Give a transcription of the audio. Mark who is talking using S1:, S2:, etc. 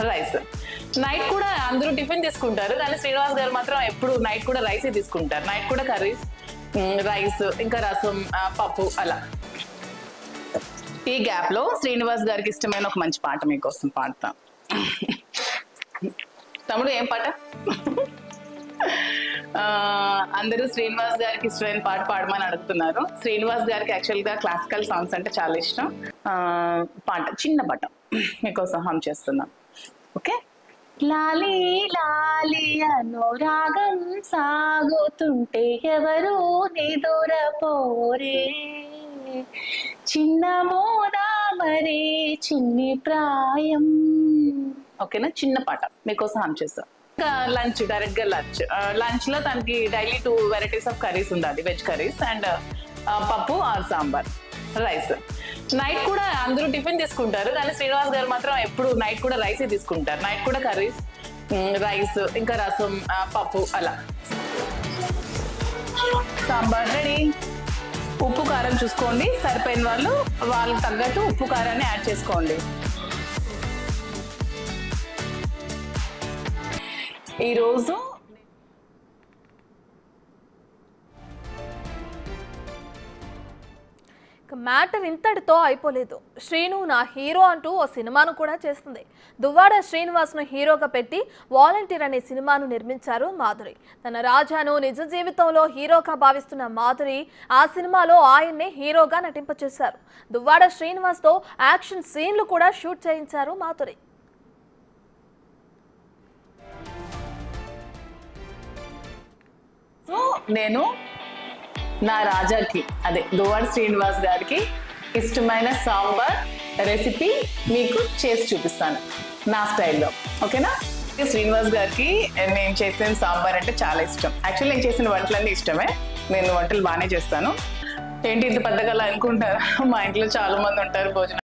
S1: Rice. Night కూడా అందరూ tiffin తీసుకుంటారు, కానీ శ్రీనివాస్ గారు మాత్రం ఎప్పుడు నైట్ కూడా రైసే తీసుకుంటారు. నైట్ కూడా కర్రీస్, రైస్, ఇంకా రసం, పప్పు అలా. ఈ గ్యాప్ లో శ్రీనివాస్ గారికి ఇష్టమైన ఒక మంచి పాట మీకోసం పాడతా. తమ్ముడు ఏం పాట? అందరూ శ్రీనివాస్ గారికి ఇష్టమైన పాట పాడమని అడుగుతున్నారు. శ్రీనివాస్ గారికి యాక్చువల్ గా క్లాసికల్ సాంగ్స్ అంటే చాలా ఇష్టం. పాట చిన్న పాట మీకోసం హమ్ చేస్తున్నాం. ఓకే. లాలి లాలి అనురాగం సాగుతుంటే ఎవరు నిదురపోరే, చిన్న మోదా మరే చిన్ని ప్రాయం. ఓకేనా, చిన్న పాట మీకోసం హమ్ చేస్తాం. ఇంకా లంచ్, డైరెక్ట్ గా లంచ్ లో తనకి డైలీ 2 వెరైటీస్ ఆఫ్ కర్రీస్ ఉండాలి, వెజ్ కర్రీస్ అండ్ పప్పు ఆర్ సాంబార్, రైస్. నైట్ కూడా అందరూ టిఫిన్ తీసుకుంటారు, కానీ శ్రీనివాస్ గారు మాత్రం ఎప్పుడు నైట్ కూడా రైసే తీసుకుంటారు. నైట్ కూడా కర్రీస్, రైస్, ఇంకా రసం, పప్పు అలా. సాంబార్ రెడీ. ఉప్పు కారం చూసుకోండి, సరిపోయిన వాళ్ళు వాళ్ళకి తగ్గట్టు ఉప్పు కారాన్ని యాడ్ చేసుకోండి. ఈరోజు
S2: మ్యాటర్ ఇంతటితో అయిపోలేదు. శ్రీను నా హీరో అంటూ ఓ సినిమాను కూడా చేస్తుంది. దువ్వాడ శ్రీనివాస్ను హీరోగా పెట్టి వాలంటీర్ అనే సినిమాను నిర్మించారు మాధురి. తన రాజాను నిజ జీవితంలో హీరోగా భావిస్తున్న మాధురి ఆ సినిమాలో ఆయన్నే హీరోగా నటింపచేశారు. దువ్వాడ శ్రీనివాస్తో యాక్షన్ సీన్లు కూడా షూట్ చేయించారు మాధురి.
S1: సో నేను నా రాజాకి, అదే దువ్వాడ శ్రీనివాస్ గారికి ఇష్టమైన సాంబార్ రెసిపీ మీకు చేసి చూపిస్తాను నా స్టైల్లో. ఓకేనా. శ్రీనివాస్ గారికి నేను చేసిన సాంబార్ అంటే చాలా ఇష్టం. యాక్చువల్లీ నేను చేసిన వంటలన్నీ ఇష్టమే, నేను వంటలు బాగానే చేస్తాను. ఏంటి ఇంత పెద్దగా అనుకుంటారా? మా ఇంట్లో చాలా మంది ఉంటారు భోజనం